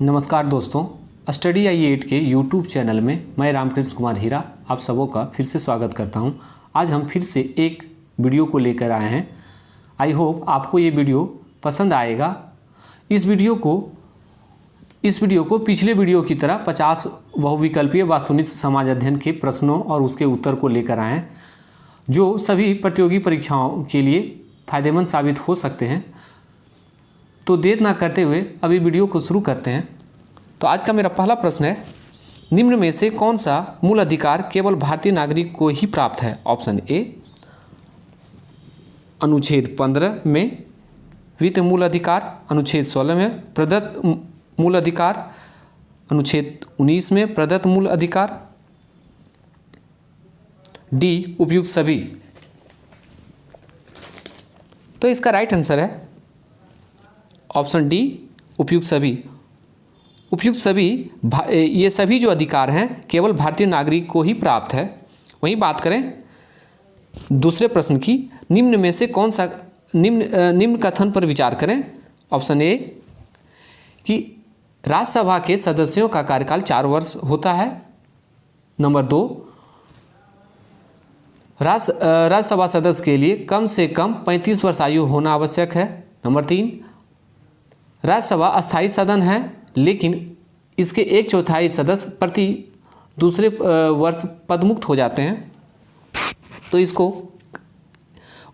नमस्कार दोस्तों, study I 8 के यूट्यूब चैनल में मैं रामकृष्ण कुमार हीरा आप सबों का फिर से स्वागत करता हूं। आज हम फिर से एक वीडियो को लेकर आए हैं। आई होप आपको ये वीडियो पसंद आएगा। इस वीडियो को पिछले वीडियो की तरह 50 बहुविकल्पीय वास्तुनिक समाज अध्ययन के प्रश्नों और उसके उत्तर को लेकर आए हैं, जो सभी प्रतियोगी परीक्षाओं के लिए फ़ायदेमंद साबित हो सकते हैं। तो देर ना करते हुए अभी वीडियो को शुरू करते हैं। तो आज का मेरा पहला प्रश्न है, निम्न में से कौन सा मूल अधिकार केवल भारतीय नागरिक को ही प्राप्त है? ऑप्शन ए अनुच्छेद 15 में वित्त मूल अधिकार, अनुच्छेद 16 में प्रदत्त मूल अधिकार, अनुच्छेद 19 में प्रदत्त मूल अधिकार, डी उपयुक्त सभी। तो इसका राइट आंसर है ऑप्शन डी उपयुक्त सभी। उपयुक्त सभी ये सभी जो अधिकार हैं केवल भारतीय नागरिक को ही प्राप्त है। वहीं बात करें दूसरे प्रश्न की, निम्न में से कौन सा निम्न कथन पर विचार करें। ऑप्शन ए कि राज्यसभा के सदस्यों का कार्यकाल 4 वर्ष होता है। नंबर 2, राज्यसभा सदस्य के लिए कम से कम 35 वर्ष आयु होना आवश्यक है। नंबर 3, राज्यसभा अस्थायी सदन है, लेकिन इसके 1/4 सदस्य प्रति दूसरे वर्ष पदमुक्त हो जाते हैं। तो इसको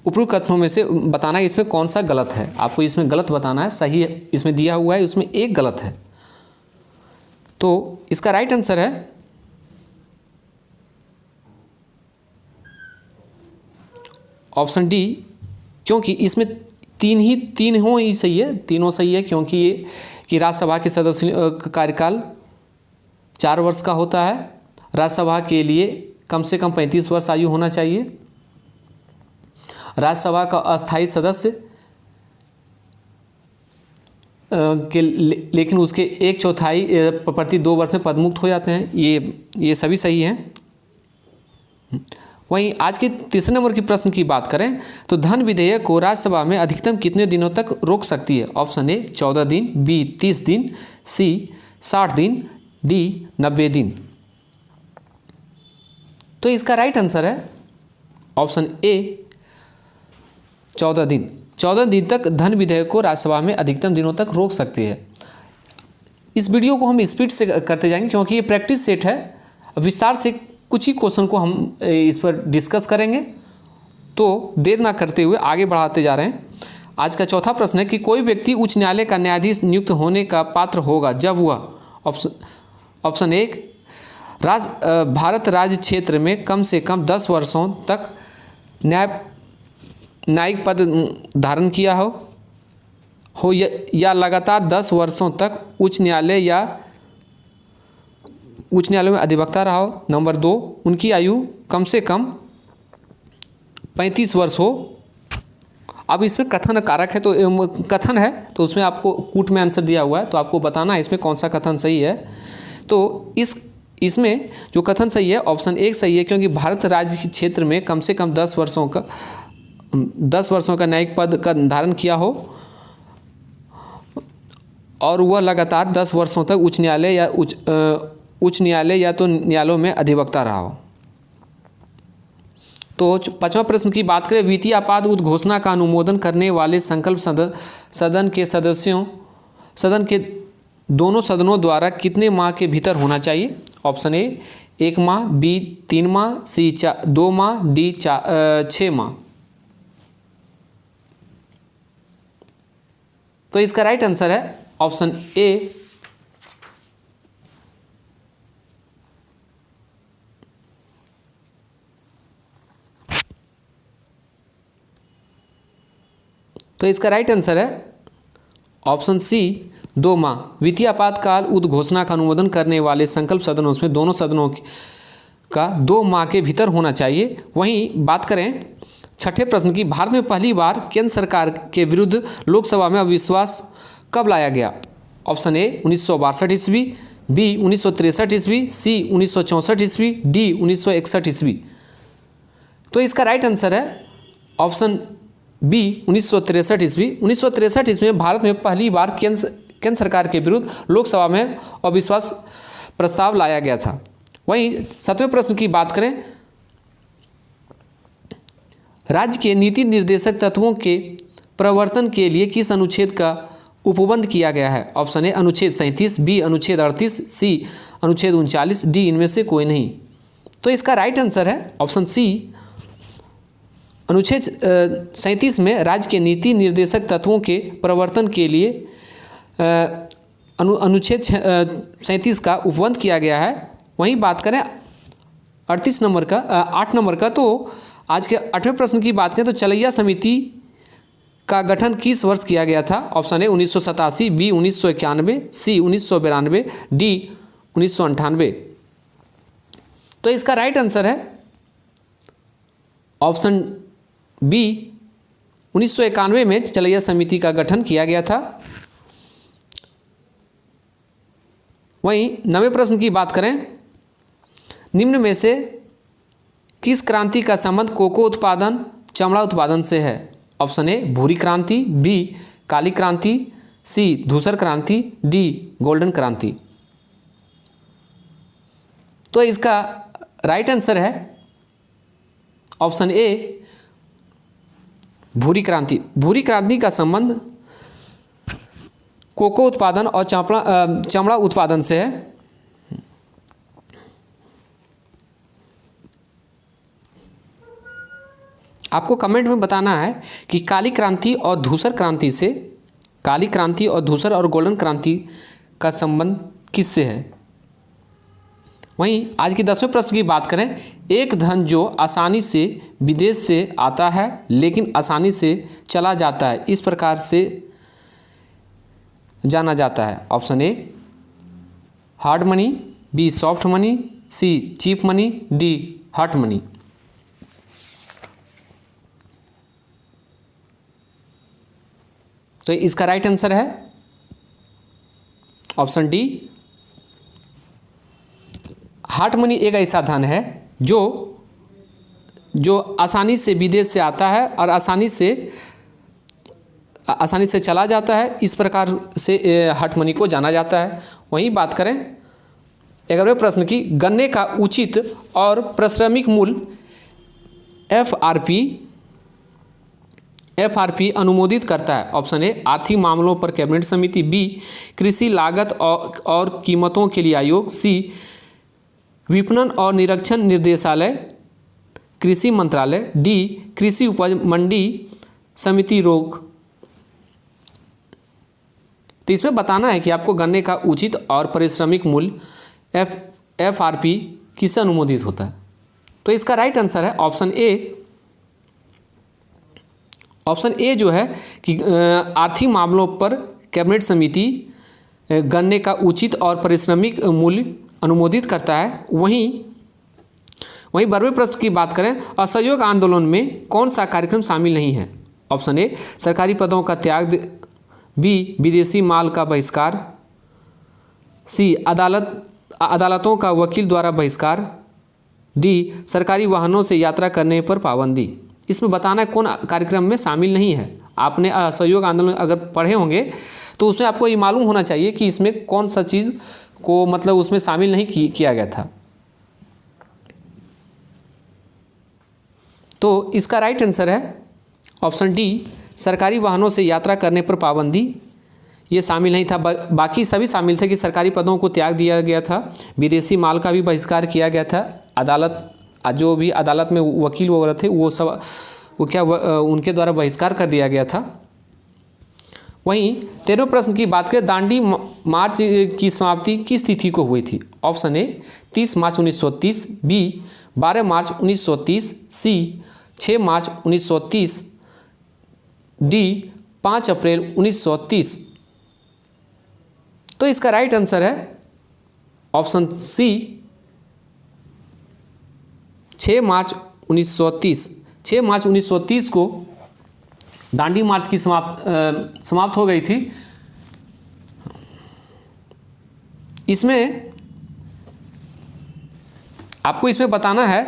उपरोक्त कथनों में से बताना है इसमें कौन सा गलत है। आपको इसमें गलत बताना है, सही है इसमें दिया हुआ है, उसमें एक गलत है। तो इसका राइट आंसर है ऑप्शन डी, क्योंकि इसमें तीनों ही सही है, तीनों सही है, क्योंकि ये कि राज्यसभा के सदस्य का कार्यकाल 4 वर्ष का होता है। राज्यसभा के लिए कम से कम 35 वर्ष आयु होना चाहिए। राज्यसभा का अस्थायी सदस्य लेकिन उसके 1/4 प्रति 2 वर्ष में पदमुक्त हो जाते हैं। ये सभी सही हैं। वहीं आज के तीसरे नंबर की प्रश्न की बात करें तो धन विधेयक को राज्यसभा में अधिकतम कितने दिनों तक रोक सकती है? ऑप्शन ए 14 दिन, बी 30 दिन, सी 60 दिन, डी 90 दिन। तो इसका राइट आंसर है ऑप्शन ए 14 दिन। 14 दिन तक धन विधेयक को राज्यसभा में अधिकतम दिनों तक रोक सकती है। इस वीडियो को हम स्पीड से करते जाएंगे क्योंकि ये प्रैक्टिस सेट है। विस्तार से कुछ ही क्वेश्चन को हम इस पर डिस्कस करेंगे। तो देर ना करते हुए आगे बढ़ाते जा रहे हैं। आज का चौथा प्रश्न है कि कोई व्यक्ति उच्च न्यायालय का न्यायाधीश नियुक्त होने का पात्र होगा जब वह ऑप्शन ए भारत राज्य क्षेत्र में कम से कम 10 वर्षों तक न्यायिक पद धारण किया हो या लगातार 10 वर्षों तक उच्च न्यायालय में अधिवक्ता रहा हो। नंबर 2, उनकी आयु कम से कम 35 वर्ष हो। अब इसमें कथन कारक है, तो कथन है तो उसमें आपको कूट में आंसर दिया हुआ है, तो आपको बताना है इसमें कौन सा कथन सही है। तो इसमें जो कथन सही है ऑप्शन ए सही है, क्योंकि भारत राज्य के क्षेत्र में कम से कम 10 वर्षों का न्यायिक पद का धारण किया हो और वह लगातार 10 वर्षों तक उच्च न्यायालय या तो न्यायालयों में अधिवक्ता रहा हो। तो 5वां प्रश्न की बात करें, वित्तीय आपात उद्घोषणा का अनुमोदन करने वाले संकल्प सदन के दोनों सदनों द्वारा कितने माह के भीतर होना चाहिए? ऑप्शन ए 1 माह, बी 3 माह, सी 2 माह, डी 6 माह। तो इसका राइट आंसर है ऑप्शन ए 2 माह। वित्तीय आपातकाल उद्घोषणा का अनुमोदन करने वाले संकल्प सदनों में दोनों सदनों का 2 माह के भीतर होना चाहिए। वहीं बात करें छठे प्रश्न की, भारत में पहली बार केंद्र सरकार के विरुद्ध लोकसभा में अविश्वास कब लाया गया? ऑप्शन ए 1962 ईस्वी, बी 1963 ईस्वी, सी 1964 ईस्वी, डी 1961 ईस्वी। तो इसका राइट आंसर है ऑप्शन बी 1963 ईस्वी। 1963 ईस्वी में भारत में पहली बार केंद्र सरकार के विरुद्ध लोकसभा में अविश्वास प्रस्ताव लाया गया था। वहीं 7वें प्रश्न की बात करें, राज्य के नीति निर्देशक तत्वों के प्रवर्तन के लिए किस अनुच्छेद का उपबंध किया गया है? ऑप्शन ए अनुच्छेद 37, बी अनुच्छेद 38, सी अनुच्छेद 39, डी इनमें से कोई नहीं। तो इसका राइट आंसर है ऑप्शन सी, अनुच्छेद 37 में राज्य के नीति निर्देशक तत्वों के प्रवर्तन के लिए अनुच्छेद 37 का उपबंध किया गया है। वहीं बात करें 38 नंबर का 8 नंबर का, तो आज के 8वें प्रश्न की बात करें तो चलैया समिति का गठन किस वर्ष किया गया था? Option A 1987, B 1991, C 1992, D 1998। तो इसका राइट आंसर है ऑप्शन बी, 1991 में चलैया समिति का गठन किया गया था। वहीं 9वें प्रश्न की बात करें, निम्न में से किस क्रांति का संबंध कोको उत्पादन चमड़ा उत्पादन से है? ऑप्शन ए भूरी क्रांति, बी काली क्रांति, सी धूसर क्रांति, डी गोल्डन क्रांति। तो इसका राइट आंसर है ऑप्शन ए भूरी क्रांति। भूरी क्रांति का संबंध कोको उत्पादन और चमड़ा उत्पादन से है। आपको कमेंट में बताना है कि काली क्रांति और धूसर क्रांति से, काली क्रांति और धूसर और गोल्डन क्रांति का संबंध किससे है। वहीं आज की 10वें प्रश्न की बात करें, एक धन जो आसानी से विदेश से आता है लेकिन आसानी से चला जाता है, इस प्रकार से जाना जाता है। Option A hard money, B soft money, C cheap money, D hot money. तो इसका राइट आंसर है ऑप्शन डी, हॉट मनी एक ऐसा धन है जो आसानी से विदेश से आता है और आसानी से चला जाता है, इस प्रकार से हॉट मनी को जाना जाता है। वहीं बात करें 11वें प्रश्न की, गन्ने का उचित और पारिश्रमिक मूल्य एफआरपी अनुमोदित करता है। ऑप्शन ए आर्थिक मामलों पर कैबिनेट समिति, बी कृषि लागत और कीमतों के लिए आयोग, सी विपणन और निरीक्षण निर्देशालय कृषि मंत्रालय, डी कृषि उपज मंडी समिति रोक। तो इसमें बताना है कि आपको गन्ने का उचित और पारिश्रमिक मूल्य एफआरपी किससे अनुमोदित होता है। तो इसका राइट आंसर है ऑप्शन ए। ऑप्शन ए जो है कि आर्थिक मामलों पर कैबिनेट समिति गन्ने का उचित और पारिश्रमिक मूल्य अनुमोदित करता है। वहीं 12वें प्रश्न की बात करें, असहयोग आंदोलन में कौन सा कार्यक्रम शामिल नहीं है। ऑप्शन ए सरकारी पदों का त्याग, बी विदेशी माल का बहिष्कार, सी अदालतों का वकील द्वारा बहिष्कार, डी सरकारी वाहनों से यात्रा करने पर पाबंदी। इसमें बताना है कौन कार्यक्रम में शामिल नहीं है। आपने असहयोग आंदोलन अगर पढ़े होंगे तो उसमें आपको ये मालूम होना चाहिए कि इसमें कौन सा चीज़ को मतलब उसमें शामिल नहीं किया गया था। तो इसका राइट आंसर है ऑप्शन डी, सरकारी वाहनों से यात्रा करने पर पाबंदी, ये शामिल नहीं था। बाकी सभी शामिल थे कि सरकारी पदों को त्याग दिया गया था, विदेशी माल का भी बहिष्कार किया गया था, अदालत जो भी अदालत में वकील वगैरह थे उनके द्वारा बहिष्कार कर दिया गया था। वहीं 13वें प्रश्न की बात करें, दांडी मार्च की समाप्ति किस तिथि को हुई थी। ऑप्शन ए 30 मार्च 1930, बी 12 मार्च 1930, सी 6 मार्च 1930, डी 5 अप्रैल 1930। तो इसका राइट आंसर है ऑप्शन सी 6 मार्च 1930। 6 मार्च 1930 को दांडी मार्च की समाप्त हो गई थी। इसमें आपको इसमें बताना है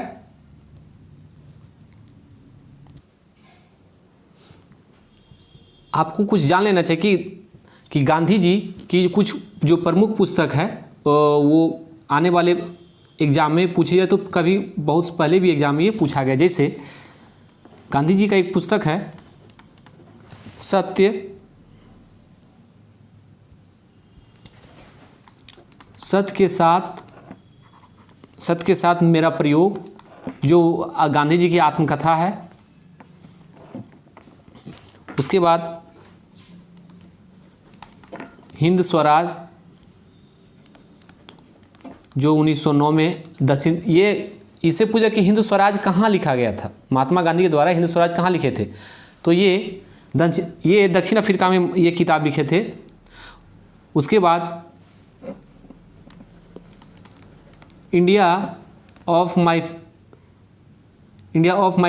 आपको कुछ जान लेना चाहिए कि कि गांधी जी की कुछ जो प्रमुख पुस्तक है वो आने वाले एग्ज़ाम में पूछी जाए तो कभी बहुत पहले भी एग्ज़ाम में ये पूछा गया। जैसे गांधी जी का एक पुस्तक है सत्य के साथ मेरा प्रयोग, जो गांधी जी की आत्मकथा है। उसके बाद हिंद स्वराज, जो 1909 में दक्षिण, ये इससे पूछा कि हिंद स्वराज कहाँ लिखा गया था, महात्मा गांधी के द्वारा हिंद स्वराज कहाँ लिखे थे, तो ये दक्षिण अफ्रीका में ये किताब लिखे थे। उसके बाद इंडिया ऑफ माई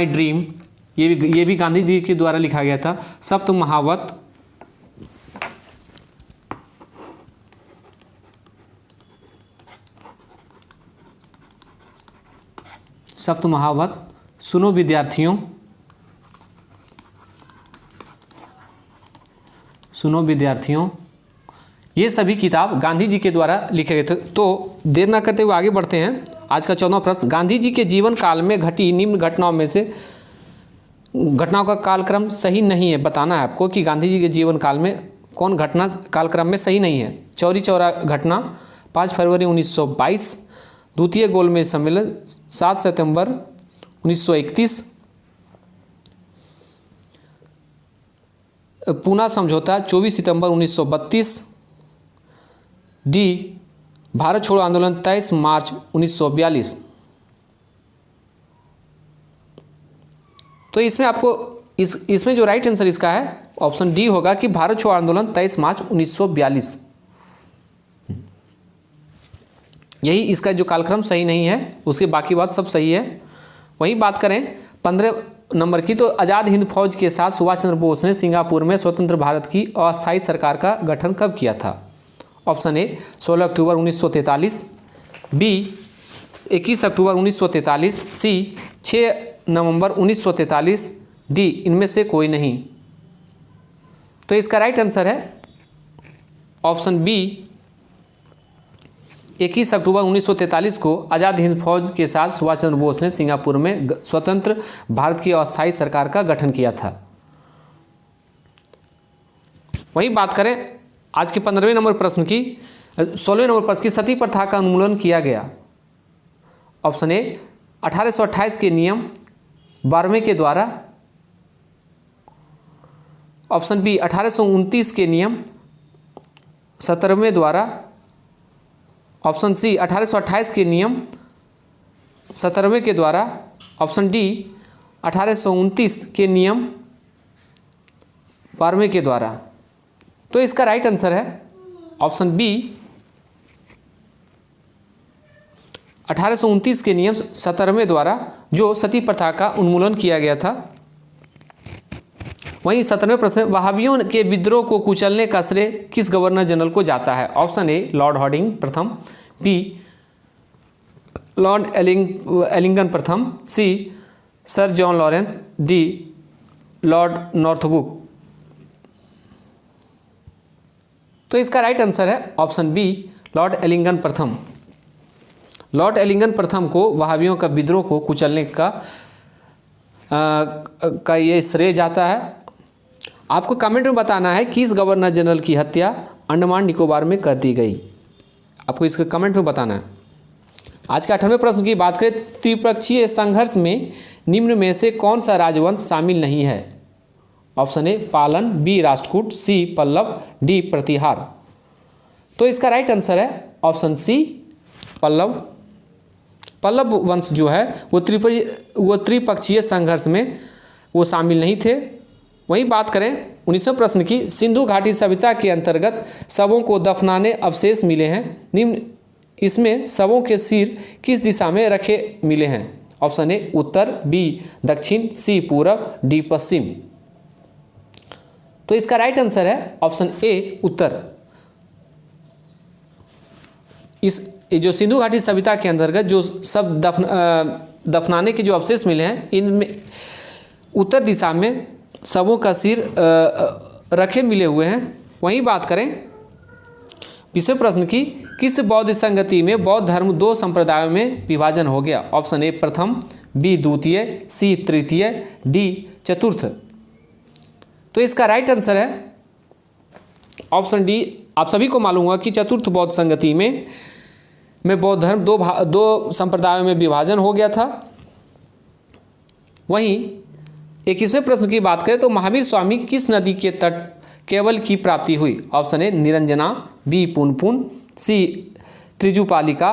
ड्रीम, ये भी गांधी जी के द्वारा लिखा गया था। सप्तमहावत, सुनो विद्यार्थियों, ये सभी किताब गांधी जी के द्वारा लिखे गए थे। तो देर ना करते हुए आगे बढ़ते हैं। आज का 14वां प्रश्न, गांधी जी के जीवन काल में घटी निम्न घटनाओं में से घटनाओं का कालक्रम सही नहीं है। बताना है आपको कि गांधी जी के जीवन काल में कौन घटना कालक्रम में सही नहीं है। चौरी चौरा घटना 5 फरवरी 1922, द्वितीय गोलमेज सम्मेलन 7 सितंबर 1931, पूना समझौता 24 सितंबर 1932, डी भारत छोड़ो आंदोलन 23 मार्च 1942। तो इसमें आपको इसमें जो राइट आंसर इसका है ऑप्शन डी होगा कि भारत छोड़ो आंदोलन 23 मार्च 1942। यही इसका जो कालक्रम सही नहीं है, उसके बाकी बात सब सही है। वही बात करें 15 नंबर की, तो आज़ाद हिंद फौज के साथ सुभाष चंद्र बोस ने सिंगापुर में स्वतंत्र भारत की अस्थायी सरकार का गठन कब किया था। ऑप्शन ए 16 अक्टूबर 1943, बी 21 अक्टूबर 1943, सी 6 नवंबर 1943, डी इनमें से कोई नहीं। तो इसका राइट आंसर है ऑप्शन बी 21 अक्टूबर 1943 को आज़ाद हिंद फौज के साथ सुभाष चंद्र बोस ने सिंगापुर में स्वतंत्र भारत की अस्थायी सरकार का गठन किया था। वही बात करें आज के 15वें नंबर प्रश्न की, 16वें नंबर प्रश्न की, सती प्रथा का उन्मूलन किया गया। ऑप्शन ए 1828 के नियम 12वें के द्वारा, ऑप्शन बी 1829 के नियम 17वें द्वारा, ऑप्शन सी 1828 के नियम 17वें के द्वारा, ऑप्शन डी 1829 के नियम 12वें के द्वारा। तो इसका राइट आंसर है ऑप्शन बी 1829 के नियम 17वें द्वारा, जो सती प्रथा का उन्मूलन किया गया था। वहीं 17वें प्रश्न, वहाबियों के विद्रोह को कुचलने का श्रेय किस गवर्नर जनरल को जाता है। ऑप्शन ए लॉर्ड हार्डिंग प्रथम, बी लॉर्ड एलिंगन प्रथम, C sir John Lawrence, D Lord Northbrook. तो इसका राइट आंसर है ऑप्शन बी लॉर्ड एलिंगन प्रथम। लॉर्ड एलिंगन प्रथम को वहाबियों का विद्रोह को कुचलने का ये श्रेय जाता है। आपको कमेंट में बताना है किस गवर्नर जनरल की हत्या अंडमान निकोबार में कर दी गई। आपको इसका कमेंट में बताना है। आज के 18वें प्रश्न की बात करें, त्रिपक्षीय संघर्ष में निम्न में से कौन सा राजवंश शामिल नहीं है। ऑप्शन ए पालन, बी राष्ट्रकूट, सी पल्लव, डी प्रतिहार। तो इसका राइट आंसर है ऑप्शन सी पल्लव। पल्लव वंश जो है वो त्रिपक्षीय संघर्ष में वो शामिल नहीं थे। वहीं बात करें 19वें प्रश्न की, सिंधु घाटी सभ्यता के अंतर्गत शवों को दफनाने अवशेष मिले हैं, निम्न इसमें शवों के सिर किस दिशा में रखे मिले हैं। ऑप्शन ए उत्तर, बी दक्षिण, सी पूरब, डी पश्चिम। तो इसका राइट आंसर है ऑप्शन ए उत्तर। इस जो सिंधु घाटी सभ्यता के अंतर्गत जो सब दफनाने के जो अवशेष मिले हैं, इनमें उत्तर दिशा में शवों का सिर रखे मिले हुए हैं। वहीं बात करें 20वें प्रश्न की, किस बौद्ध संगति में बौद्ध धर्म 2 संप्रदायों में विभाजन हो गया? ऑप्शन ए प्रथम, बी द्वितीय, सी तृतीय, डी चतुर्थ। तो इसका राइट आंसर है ऑप्शन डी। आप सभी को मालूम हुआ कि चतुर्थ बौद्ध संगति में बौद्ध धर्म 2 संप्रदायों में विभाजन हो गया था। वहीं 21वें प्रश्न की बात करें तो महावीर स्वामी किस नदी के तट केवल की प्राप्ति हुई? Option A Niranjana, B Punpun, C Trijupalika,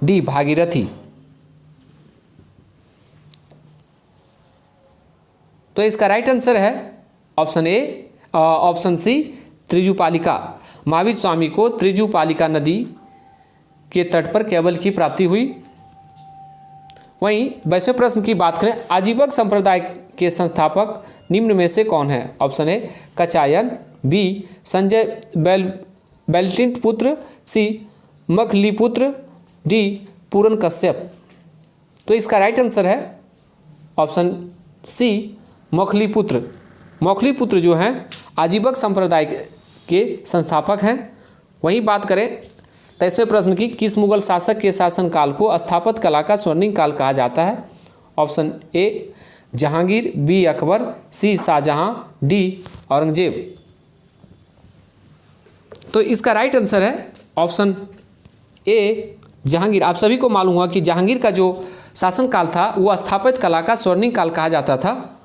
D Bhagirathi. तो इसका राइट आंसर है ऑप्शन सी त्रिजुपालिका। महावीर स्वामी को त्रिजुपालिका नदी के तट पर केवल की प्राप्ति हुई। वहीं 22वें प्रश्न की बात करें, आजीवक संप्रदाय के संस्थापक निम्न में से कौन है? ऑप्शन ए कचायन, बी संजय बेल्टिंट पुत्र, सी मखलीपुत्र, डी पूरन कश्यप। तो इसका राइट आंसर है ऑप्शन सी मखलीपुत्र। मखलीपुत्र जो हैं आजीवक संप्रदाय के संस्थापक हैं। वहीं बात करें 23वें प्रश्न की, किस मुगल शासक के शासनकाल को स्थापत्य कला का स्वर्णिम काल कहा जाता है? Option A Jahangir, B Akbar, C Shahjahan, D Aurangzeb. तो इसका राइट आंसर है ऑप्शन ए जहांगीर। आप सभी को मालूम हुआ कि जहांगीर का जो शासनकाल था वो स्थापत्य कला का स्वर्णिम काल कहा जाता था।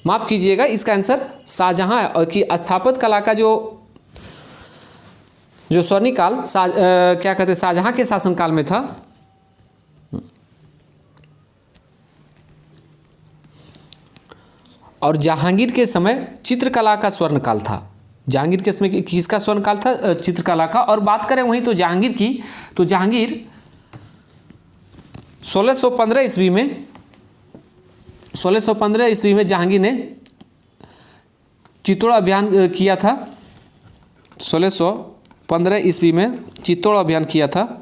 माफ कीजिएगा, इसका आंसर शाहजहां है और कि स्थापत्य कला का जो स्वर्णिम काल क्या कहते हैं शाहजहां के शासनकाल में था। और जहांगीर के समय चित्रकला का स्वर्णकाल था। जहांगीर के समय किसका स्वर्णकाल था? चित्रकला का। और बात करें वहीं तो जहांगीर की, तो जहांगीर 1615 ईस्वी में जहांगीर ने चित्तौड़ अभियान किया था। 1615 ईस्वी में चित्तौड़ अभियान किया था।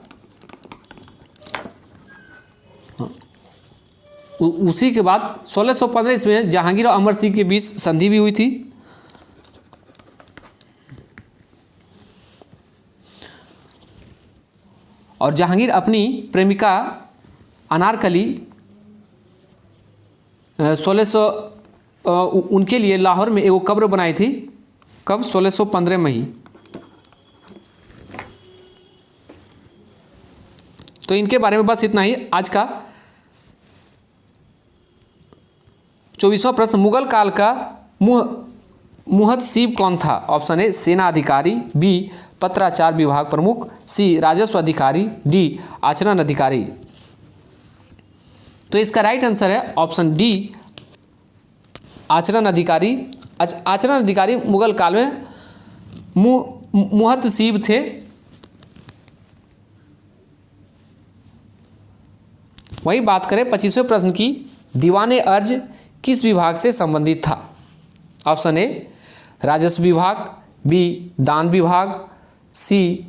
उसी के बाद 1615 ईस्वी में जहांगीर और अमर सिंह के बीच संधि भी हुई थी। और जहांगीर अपनी प्रेमिका अनारकली 1600 उनके लिए लाहौर में एक कब्र बनाई थी। कब? 1615 में ही। तो इनके बारे में बस इतना ही। आज का 24वां प्रश्न, मुगल काल का मुहतसीब कौन था? ऑप्शन ए सेना अधिकारी, बी पत्राचार विभाग प्रमुख, सी राजस्व अधिकारी, डी आचरण अधिकारी। तो इसका राइट आंसर है ऑप्शन डी आचरण अधिकारी। आचरण अधिकारी मुगल काल में मुहतसीब थे। वही बात करें 25वें प्रश्न की, दीवाने अर्ज किस विभाग से संबंधित था? ऑप्शन ए राजस्व विभाग, बी दान विभाग, सी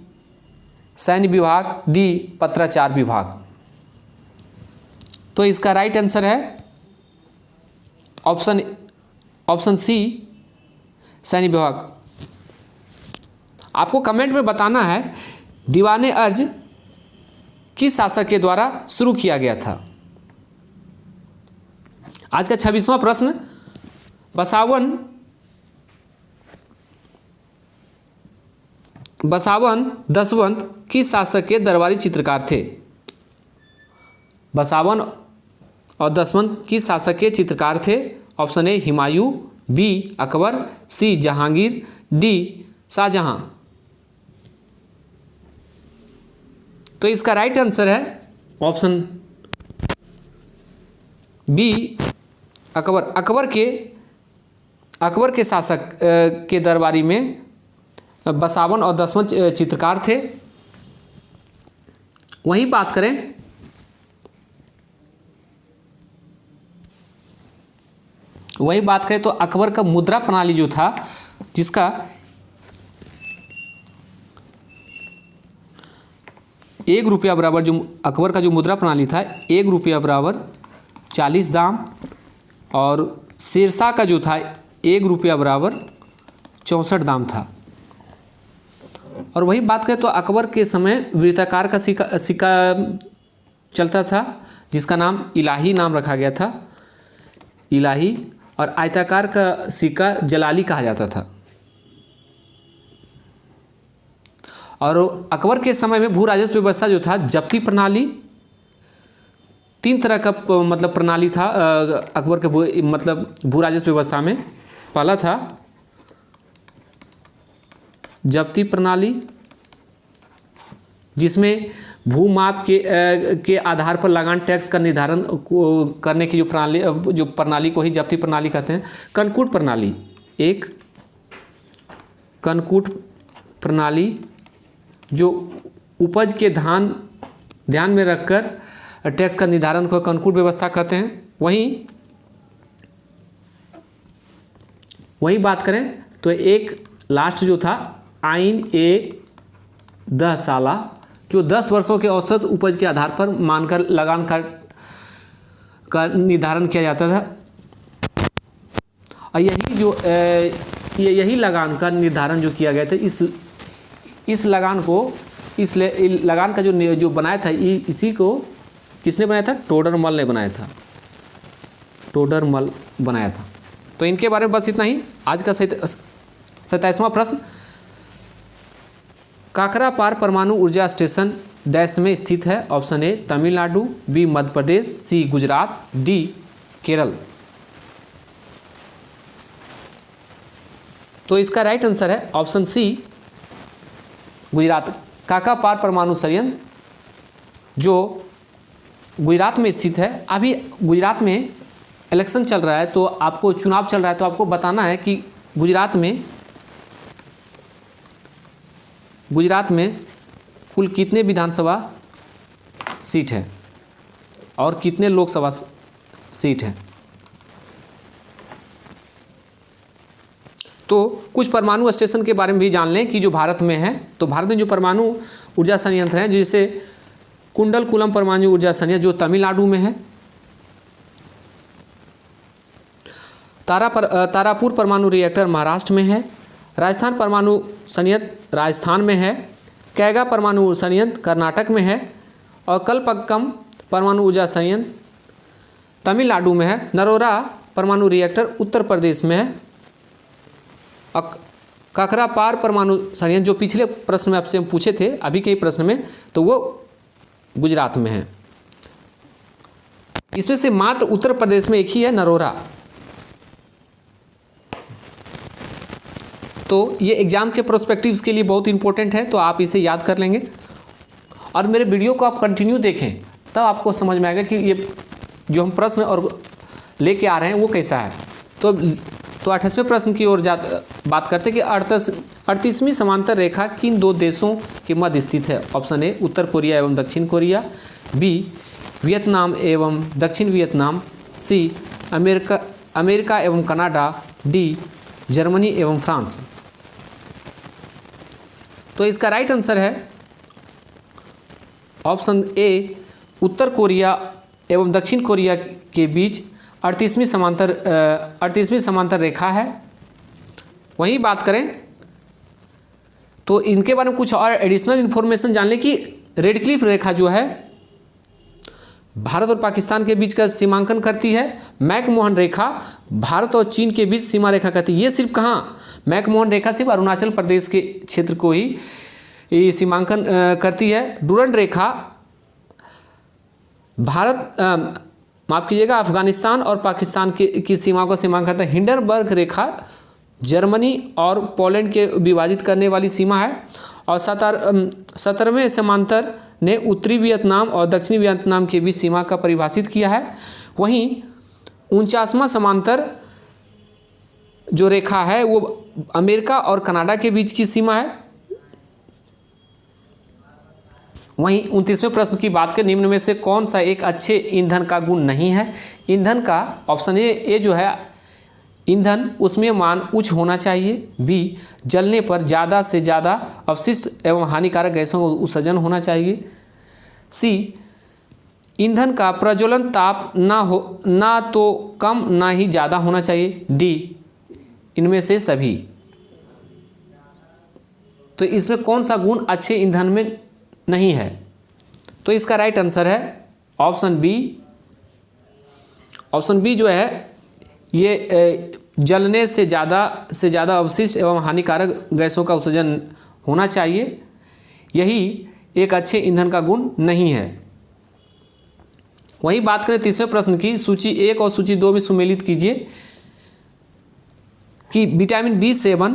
सैन्य विभाग, डी पत्राचार विभाग। तो इसका राइट आंसर है ऑप्शन सी सैन्य विभाग। आपको कमेंट में बताना है दीवाने अर्ज किस शासक के द्वारा शुरू किया गया था। आज का 26वां प्रश्न, बसावन दसवंत किस शासक के दरबारी चित्रकार थे? बसावन और दसवंत किस शासक के चित्रकार थे? Option A Humayun, B Akbar, C Jahangir, D Shahjahan. तो इसका राइट आंसर है ऑप्शन बी अकबर। अकबर के शासक के दरबारी में बसावन और दसवंत चित्रकार थे। वहीं बात करें तो अकबर का मुद्रा प्रणाली जो था, जिसका ₹1 बराबर, जो अकबर का जो मुद्रा प्रणाली था, ₹1 बराबर 40 दाम, और शेरशाह का जो था 1 रुपया बराबर 64 दाम था। और वही बात करें तो अकबर के समय वृत्ताकार का सिक्का चलता था, जिसका नाम इलाही नाम रखा गया था, इलाही। और आयताकार का सिक्का जलाली कहा जाता था। और अकबर के समय में भू राजस्व व्यवस्था जो था, जब्ती प्रणाली, 3 तरह का मतलब प्रणाली था अकबर के मतलब भू राजस्व व्यवस्था में। पहला था जब्ती प्रणाली, जिसमें भूमाप के आधार पर लगान टैक्स का निर्धारण करने की जो प्रणाली को ही जब्ती प्रणाली कहते हैं। कनकूट प्रणाली, एक कनकूट प्रणाली जो उपज के ध्यान में रखकर टैक्स का निर्धारण को कनकूट व्यवस्था कहते हैं। वही बात करें तो एक लास्ट जो था आइन ए 10 साला, जो 10 वर्षों के औसत उपज के आधार पर मानकर लगान का निर्धारण किया जाता था। और यही लगान का निर्धारण जो किया गया था, इस लगान का जो बनाया था, इसी को किसने बनाया था? टोडरमल ने बनाया था, टोडरमल बनाया था। तो इनके बारे में बस इतना ही। आज का 27वां प्रश्न, काकरापार परमाणु ऊर्जा स्टेशन डैश में स्थित है? Option A Tamil Nadu, B Madhya Pradesh, C Gujarat, D Kerala. तो इसका राइट आंसर है ऑप्शन सी गुजरात। काकापार परमाणु संयंत्र जो गुजरात में स्थित है। अभी गुजरात में इलेक्शन चल रहा है, तो आपको चुनाव चल रहा है, तो आपको बताना है कि गुजरात में कुल कितने विधानसभा सीट है और कितने लोकसभा सीट है। तो कुछ परमाणु स्टेशन के बारे में भी जान लें कि जो भारत में है। तो भारत में जो परमाणु ऊर्जा संयंत्र हैं, जैसे कुंडलकुलम परमाणु ऊर्जा संयंत्र जो तमिलनाडु में है, तारापुर परमाणु रिएक्टर महाराष्ट्र में है, राजस्थान परमाणु संयंत्र राजस्थान में है, कैगा परमाणु संयंत्र कर्नाटक में है, और कलपक्कम परमाणु ऊर्जा संयंत्र तमिलनाडु में है, नरोरा परमाणु रिएक्टर उत्तर प्रदेश में है, और काकरापार परमाणु संयंत्र जो पिछले प्रश्न में आपसे हम पूछे थे अभी के प्रश्न में, तो वो गुजरात में है। इसमें से मात्र उत्तर प्रदेश में एक ही है, नरोरा। तो ये एग्जाम के प्रोस्पेक्टिव्स के लिए बहुत इंपॉर्टेंट है, तो आप इसे याद कर लेंगे। और मेरे वीडियो को आप कंटिन्यू देखें, तब आपको समझ में आएगा कि ये जो हम प्रश्न और लेके आ रहे हैं वो कैसा है। तो 28वें प्रश्न की ओर बात करते हैं कि 38वीं समांतर रेखा किन 2 देशों के मध्य स्थित है? ऑप्शन ए उत्तर कोरिया एवं दक्षिण कोरिया, बी वियतनाम एवं दक्षिण वियतनाम, सी अमेरिका एवं कनाडा, डी जर्मनी एवं फ्रांस। तो इसका राइट आंसर है ऑप्शन ए उत्तर कोरिया एवं दक्षिण कोरिया के बीच 38वीं समांतर रेखा है। वहीं बात करें तो इनके बारे में कुछ और एडिशनल इन्फॉर्मेशन जान लें कि रेड क्लिफ रेखा जो है भारत और पाकिस्तान के बीच का सीमांकन करती है। मैकमोहन रेखा भारत और चीन के बीच सीमा रेखा करती है। ये सिर्फ कहाँ, मैकमोहन रेखा सिर्फ अरुणाचल प्रदेश के क्षेत्र को ही सीमांकन करती है। डुरंड रेखा माफ कीजिएगा अफगानिस्तान और पाकिस्तान की सीमा को सीमांकन करता है। हिंडनबर्ग रेखा जर्मनी और पोलैंड के विभाजित करने वाली सीमा है। और 17वें समांतर ने उत्तरी वियतनाम और दक्षिणी वियतनाम के बीच सीमा का परिभाषित किया है। वहीं 49वां समांतर जो रेखा है वो अमेरिका और कनाडा के बीच की सीमा है। वहीं 29वें प्रश्न की बात करें, निम्न में से कौन सा एक अच्छे ईंधन का गुण नहीं है? ईंधन का ऑप्शन ए जो है ईंधन उसमें मान उच्च होना चाहिए, बी जलने पर ज़्यादा से ज़्यादा अवशिष्ट एवं हानिकारक गैसों का उत्सर्जन होना चाहिए, सी ईंधन का प्रज्वलन ताप ना तो कम ना ही ज़्यादा होना चाहिए, डी इनमें से सभी। तो इसमें कौन सा गुण अच्छे ईंधन में नहीं है? तो इसका राइट आंसर है ऑप्शन बी। ऑप्शन बी जो है ये जलने से ज़्यादा अवशिष्ट एवं हानिकारक गैसों का उत्सर्जन होना चाहिए, यही एक अच्छे ईंधन का गुण नहीं है। वही बात करें तीसरे प्रश्न की, सूची 1 और सूची 2 में सुमेलित कीजिए कि vitamin B7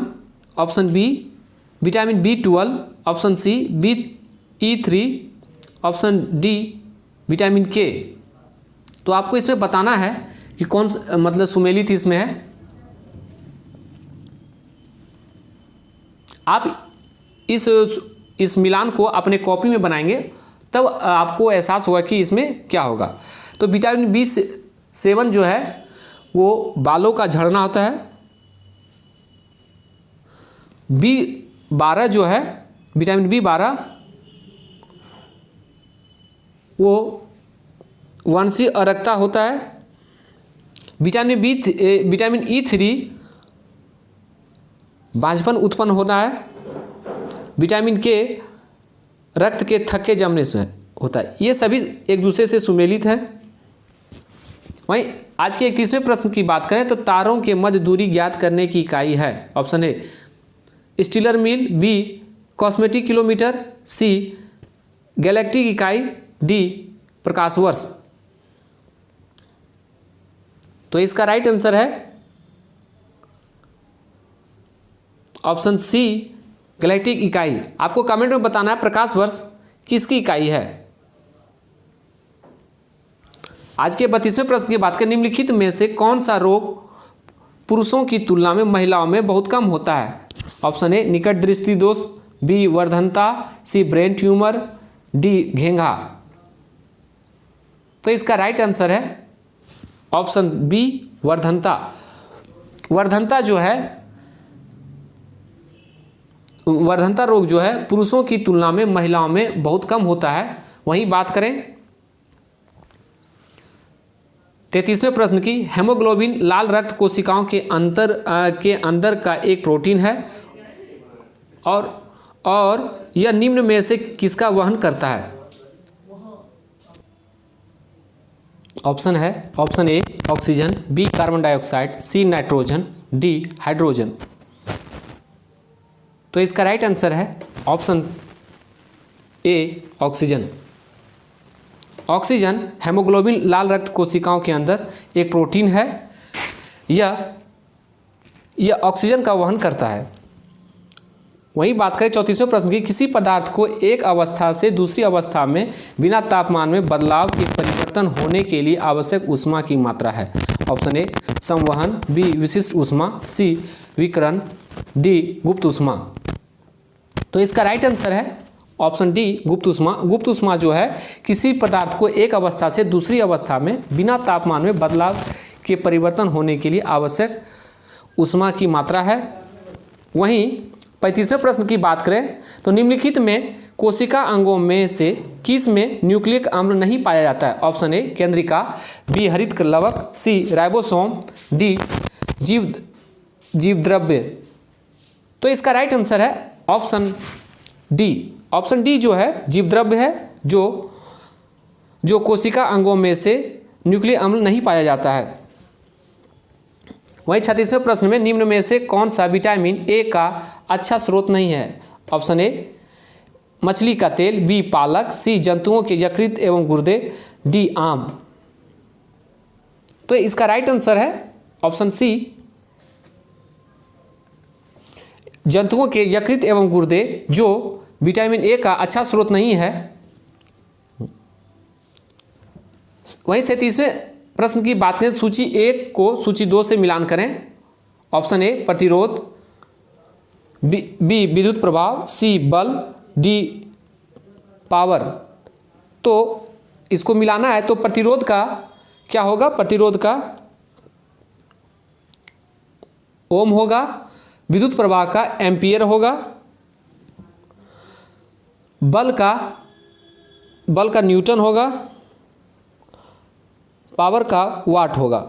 option B, vitamin B12 option C, E3 option D, vitamin K. तो आपको इसमें बताना है कि कौन मतलब सुमेलित इसमें है। आप इस मिलान को अपने कॉपी में बनाएंगे तब आपको एहसास होगा कि इसमें क्या होगा। तो विटामिन B7 जो है वो बालों का झड़ना होता है। B12 जो है विटामिन B12 वो वंशीय अरक्ता होता है। विटामिन E3 बांझपन उत्पन्न होना है। विटामिन के रक्त के थक्के जमने से होता है। ये सभी एक दूसरे से सुमेलित हैं। वहीं आज के 31वें प्रश्न की बात करें तो तारों के मध्य दूरी ज्ञात करने की इकाई है। Option A stellar mile, B cosmetic kilometre, C galactic इकाई, डी प्रकाश वर्ष। तो इसका राइट आंसर है ऑप्शन सी गैलेक्टिक इकाई। आपको कमेंट में बताना है प्रकाश वर्ष किसकी इकाई है। आज के 32वें प्रश्न की बात करें, निम्नलिखित में से कौन सा रोग पुरुषों की तुलना में महिलाओं में बहुत कम होता है? ऑप्शन ए निकट दृष्टि दोष, बी वर्धनता, सी ब्रेन ट्यूमर, डी घेंघा। तो इसका राइट आंसर है ऑप्शन बी वर्धनता। वर्धनता जो है, वर्धनता रोग जो है पुरुषों की तुलना में महिलाओं में बहुत कम होता है। वहीं बात करें 33वें प्रश्न की, हेमोग्लोबिन लाल रक्त कोशिकाओं के अंदर का एक प्रोटीन है और यह निम्न में से किसका वहन करता है? ऑप्शन है option A oxygen, B carbon dioxide, C nitrogen, D hydrogen. तो इसका राइट आंसर है option A oxygen. Oxygen haemoglobin लाल रक्त कोशिकाओं के अंदर एक प्रोटीन है, यह ऑक्सीजन का वहन करता है। वही बात करें 34वें प्रश्न की, किसी पदार्थ को एक अवस्था से दूसरी अवस्था में बिना तापमान में बदलाव के परिवर्तन होने के लिए आवश्यक ऊष्मा की मात्रा है। ऑप्शन ए संवहन, बी विशिष्ट ऊष्मा, सी विकिरण, डी गुप्त ऊष्मा। तो इसका राइट आंसर है ऑप्शन डी गुप्त ऊष्मा। गुप्त ऊष्मा जो है किसी पदार्थ को एक अवस्था से दूसरी अवस्था में बिना तापमान में बदलाव के परिवर्तन होने के लिए आवश्यक ऊष्मा की मात्रा है। वहीं 35वें प्रश्न की बात करें तो निम्नलिखित में कोशिका अंगों में से किस में न्यूक्लिक अम्ल नहीं पाया जाता है? ऑप्शन ए केंद्रिका, बी हरित लवक, सी राइबोसोम, डी जीवद्रव्य। तो इसका राइट आंसर है ऑप्शन डी। ऑप्शन डी जो है जीवद्रव्य है, जो कोशिका अंगों में से न्यूक्लिक अम्ल नहीं पाया जाता है। वहीं 36वें प्रश्न में निम्न में से कौन सा विटामिन ए का अच्छा स्रोत नहीं है? ऑप्शन ए मछली का तेल, बी पालक, सी जंतुओं के यकृत एवं गुर्दे, डी आम। तो इसका राइट आंसर है ऑप्शन सी जंतुओं के यकृत एवं गुर्दे जो विटामिन ए का अच्छा स्रोत नहीं है। वहीं 37वें प्रश्न की बात करें, सूची 1 को सूची 2 से मिलान करें। ऑप्शन ए प्रतिरोध, बी विद्युत प्रभाव, सी बल, डी पावर। तो इसको मिलाना है तो प्रतिरोध का क्या होगा? प्रतिरोध का ओम होगा, विद्युत प्रवाह का एम्पियर होगा, बल का न्यूटन होगा, पावर का वाट होगा।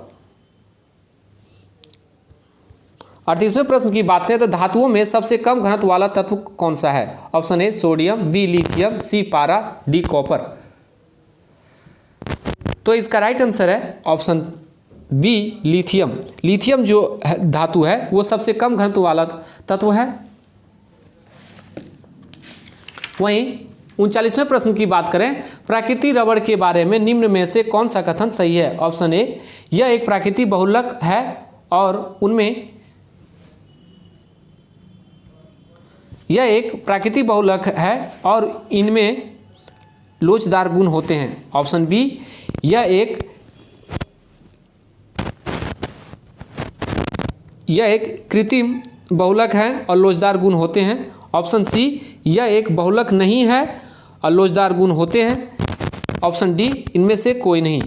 38वें प्रश्न की बात करें तो धातुओं में सबसे कम घनत्व वाला तत्व कौन सा है? Option A sodium, B lithium, C पारा, डी कॉपर। तो इसका राइट आंसर है ऑप्शन बी लिथियम। लिथियम जो धातु है वो सबसे कम घनत्व वाला तत्व है। वहीं 39वें प्रश्न की बात करें, प्राकृतिक रबड़ के बारे में निम्न में से कौन सा कथन सही है? ऑप्शन ए यह एक प्राकृतिक बहुलक है और उनमें यह एक प्राकृतिक बहुलक है और इनमें लोचदार गुण होते हैं। ऑप्शन बी यह एक कृत्रिम बहुलक है और लोचदार गुण होते हैं। ऑप्शन सी यह एक बहुलक नहीं है और लोचदार गुण होते हैं। ऑप्शन डी इनमें से कोई नहीं।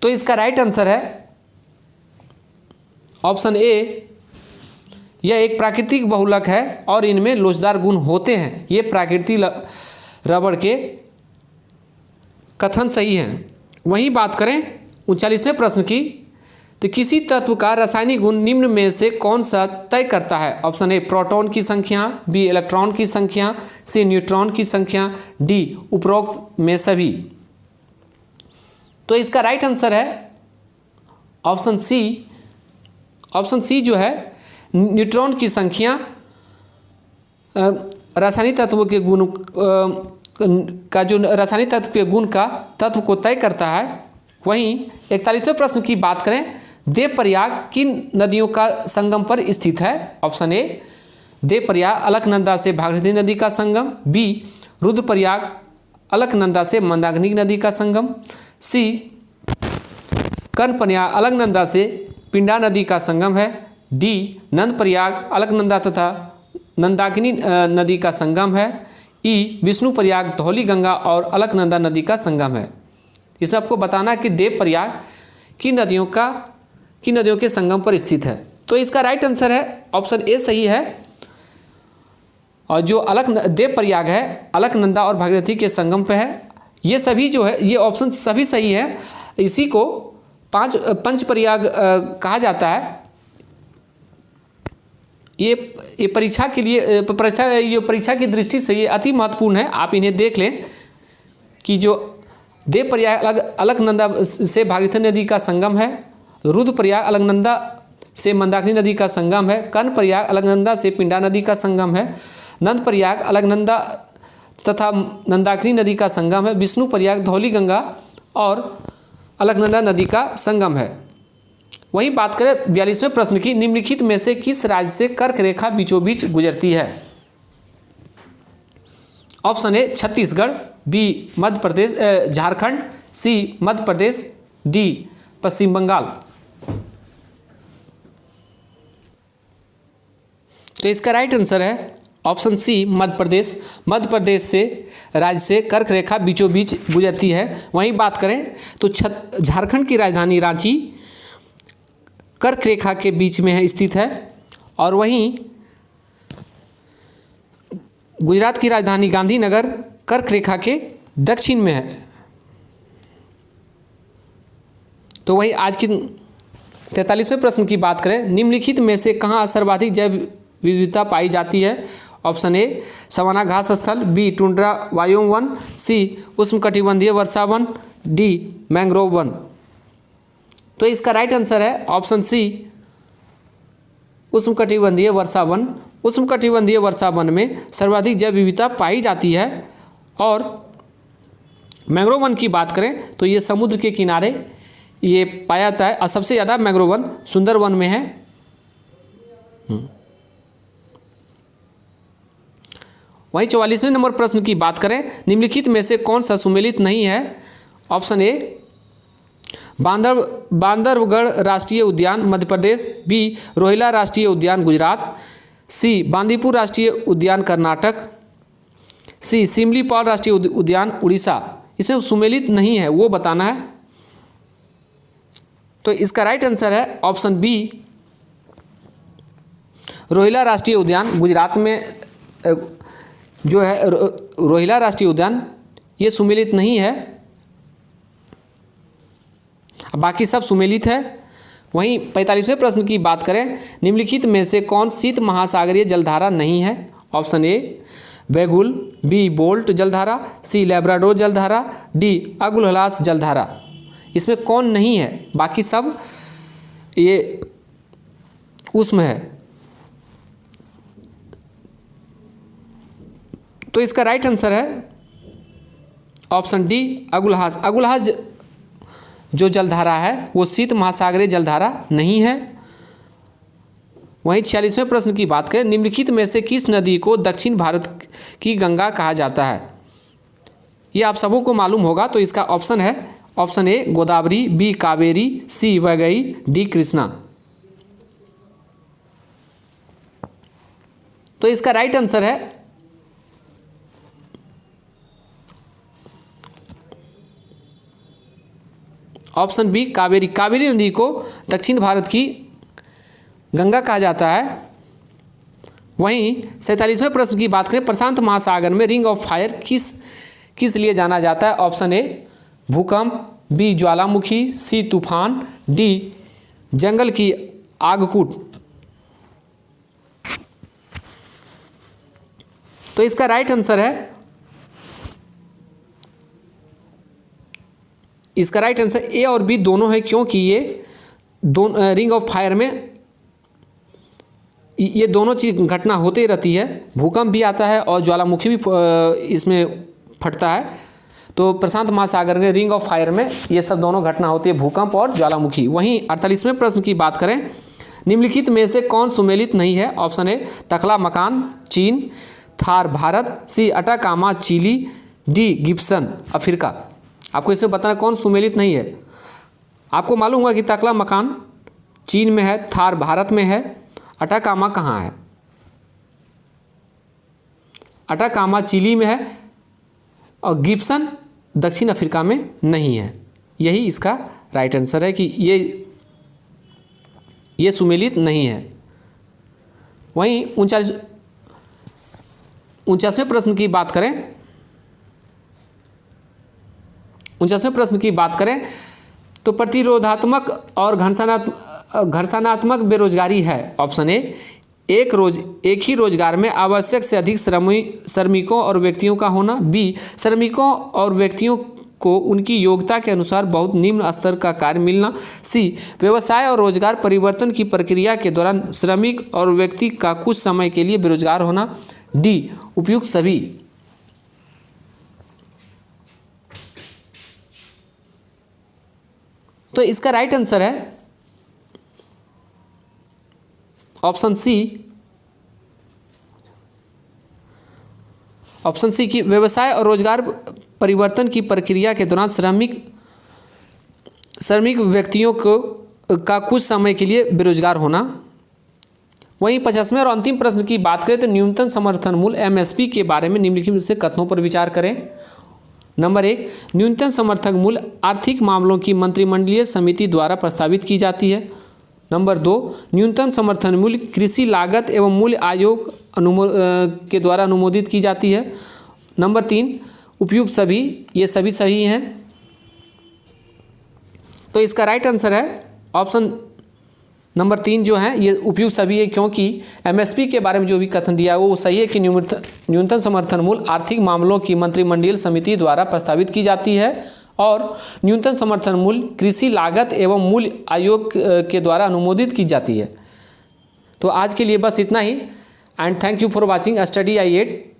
तो इसका राइट आंसर है ऑप्शन ए यह एक प्राकृतिक बहुलक है और इनमें लोचदार गुण होते हैं। ये प्राकृतिक रबड़ के कथन सही हैं। वहीं बात करें 39वें प्रश्न की, तो किसी तत्व का रासायनिक गुण निम्न में से कौन सा तय करता है? ऑप्शन ए प्रोटॉन की संख्या, बी इलेक्ट्रॉन की संख्या, सी न्यूट्रॉन की संख्या, डी उपरोक्त में सभी। तो इसका राइट आंसर है ऑप्शन सी। ऑप्शन सी जो है न्यूट्रॉन की संख्या रासायनिक तत्व के गुण का जो रासायनिक तत्व के गुण का तत्व को तय करता है। वहीं 41वें प्रश्न की बात करें, देवप्रयाग किन नदियों का संगम पर स्थित है? ऑप्शन ए देवप्रयाग अलकनंदा से भागीरथी नदी का संगम, बी रुद्रप्रयाग अलकनंदा से मंदाकिनी नदी का संगम, सी कर्णप्रयाग अलकनंदा से पिंडा नदी का संगम है, डी नंदप्रयाग अलकनंदा तथा नंदाकिनी नदी का संगम है, ई विष्णुप्रयाग धौली गंगा और अलकनंदा नदी का संगम है। इसमें आपको बताना कि देवप्रयाग किन नदियों के संगम पर स्थित है। तो इसका राइट आंसर है ऑप्शन ए सही है। और जो देवप्रयाग है अलकनंदा और भागीरथी के संगम पे है। ये सभी जो है ये ऑप्शन सभी सही है। इसी को पंचप्रयाग कहा जाता है। ये परीक्षा के लिए परीक्षा की दृष्टि से ये अति महत्वपूर्ण है। आप इन्हें देख लें कि जो देवप्रयाग अलकनंदा से भागीरथी नदी का संगम है, रुद्रप्रयाग अलकनंदा से मंदाकिनी नदी का संगम है, कर्णप्रयाग अलकनंदा से पिंडा नदी का संगम है, नंदप्रयाग अलकनंदा तथा नंदाकिनी नदी का संगम है, विष्णुप्रयाग धौली गंगा और अलकनंदा नदी का संगम है। वहीं बात करें 42वें प्रश्न की, निम्नलिखित में से किस राज्य से कर्क रेखा बीचों बीच गुजरती है? Option A Chhattisgarh, B Madhya Pradesh Jharkhand, C Madhya Pradesh, D Paschim Bangal. तो इसका राइट आंसर है ऑप्शन सी मध्य प्रदेश। मध्य प्रदेश से राज्य से कर्क रेखा बीचों बीच गुजरती है। वहीं बात करें तो झारखंड की राजधानी रांची कर्क रेखा के बीच में स्थित है और वहीं गुजरात की राजधानी गांधीनगर कर्क रेखा के दक्षिण में है। तो वहीं आज की 43वें प्रश्न की बात करें, निम्नलिखित में से कहाँ सर्वाधिक जैव विविधता पाई जाती है? ऑप्शन ए सवाना घास स्थल, बी टुंड्रा वायोम वन, सी उष्णकटिबंधीय वर्षा वन, डी मैंग्रोव वन। तो इसका राइट आंसर है ऑप्शन सी उष्णकटिबंधीय वर्षा वन। उष्णकटिबंधीय वर्षा वन में सर्वाधिक जैव विविधता पाई जाती है। और मैंग्रोव वन की बात करें तो ये समुद्र के किनारे ये पाया जाता है और सबसे ज़्यादा मैंग्रोव वन सुंदरवन में है। वहीं 44वें नंबर प्रश्न की बात करें, निम्नलिखित में से कौन सा सुमेलित नहीं है? ऑप्शन ए बांधवगढ़ राष्ट्रीय उद्यान मध्य प्रदेश, बी रोहिला राष्ट्रीय उद्यान गुजरात, सी बांदीपुर राष्ट्रीय उद्यान कर्नाटक, सी सिमलीपाल राष्ट्रीय उद्यान उड़ीसा। इसमें सुमेलित नहीं है वो बताना है। तो इसका राइट आंसर है ऑप्शन बी रोहिला राष्ट्रीय उद्यान गुजरात में जो है रोहिला राष्ट्रीय उद्यान ये सुमेलित नहीं है, बाकी सब सुमेलित है। वहीं 45वें प्रश्न की बात करें, निम्नलिखित में से कौन शीत महासागरीय जलधारा नहीं है? ऑप्शन ए बेगुल, बी बोल्ट जलधारा, सी लैब्राडोर जलधारा, डी अगुलहलास जलधारा। इसमें कौन नहीं है? बाकी सब ये उष्म है। तो इसका राइट आंसर है ऑप्शन डी अगुलहास। अगुलहास जो जलधारा है वो शीत महासागरीय जलधारा नहीं है। वहीं 46वें प्रश्न की बात करें, निम्नलिखित में से किस नदी को दक्षिण भारत की गंगा कहा जाता है? ये आप सबों को मालूम होगा। तो इसका ऑप्शन है option A Godavari, B Kaveri, C Vaigai, D Krishna. तो इसका राइट आंसर है ऑप्शन बी कावेरी। कावेरी नदी को दक्षिण भारत की गंगा कहा जाता है। वहीं 47वें प्रश्न की बात करें, प्रशांत महासागर में रिंग ऑफ फायर किस लिए जाना जाता है? ऑप्शन ए भूकंप, बी ज्वालामुखी, सी तूफान, डी जंगल की आगकूट। तो इसका राइट आंसर है इसका राइट आंसर ए और बी दोनों है, क्योंकि ये रिंग ऑफ फायर में ये दोनों चीज़ घटना होते ही रहती है। भूकंप भी आता है और ज्वालामुखी भी इसमें फटता है। तो प्रशांत महासागर के रिंग ऑफ फायर में ये सब दोनों घटना होती है, भूकंप और ज्वालामुखी। वहीं 48वें प्रश्न की बात करें, निम्नलिखित में से कौन सुमेलित नहीं है? ऑप्शन ए तखला मकान चीन, Thar Bharat, C Atacama Chile, D Gibson Africa. आपको इसमें बताना कौन सुमेलित नहीं है। आपको मालूम होगा कि तखला मकान चीन में है, थार भारत में है, अटाकामा कहाँ है? अटाकामा चिली में है और गिब्सन दक्षिण अफ्रीका में नहीं है। यही इसका राइट आंसर है कि ये सुमेलित नहीं है। वहीं 49वें प्रश्न की बात करें 49वें प्रश्न की बात करें तो प्रतिरोधात्मक और घर्षणात्मक बेरोजगारी है। ऑप्शन ए एक ही रोजगार में आवश्यक से अधिक श्रमिकों और व्यक्तियों का होना, बी श्रमिकों और व्यक्तियों को उनकी योग्यता के अनुसार बहुत निम्न स्तर का कार्य मिलना, सी व्यवसाय और रोजगार परिवर्तन की प्रक्रिया के दौरान श्रमिक और व्यक्ति का कुछ समय के लिए बेरोजगार होना, डी उपयुक्त सभी। तो इसका राइट आंसर है ऑप्शन सी की व्यवसाय और रोजगार परिवर्तन की प्रक्रिया के दौरान श्रमिक व्यक्तियों का कुछ समय के लिए बेरोजगार होना। वहीं 50वें और अंतिम प्रश्न की बात करें तो न्यूनतम समर्थन मूल्य एमएसपी के बारे में निम्नलिखित में से कथनों पर विचार करें। नंबर 1, न्यूनतम समर्थन मूल्य आर्थिक मामलों की मंत्रिमंडलीय समिति द्वारा प्रस्तावित की जाती है। नंबर 2, न्यूनतम समर्थन मूल्य कृषि लागत एवं मूल्य आयोग के द्वारा अनुमोदित की जाती है। नंबर 3, उपयुक्त सभी, ये सभी सही हैं। तो इसका राइट आंसर है ऑप्शन नंबर 3 जो है ये उपयुक्त सभी है, क्योंकि एमएसपी के बारे में जो भी कथन दिया है वो सही है कि न्यूनतम समर्थन मूल्य आर्थिक मामलों की मंत्रिमंडलीय समिति द्वारा प्रस्तावित की जाती है और न्यूनतम समर्थन मूल्य कृषि लागत एवं मूल्य आयोग के द्वारा अनुमोदित की जाती है। तो आज के लिए बस इतना ही and thank you for watching study I 8।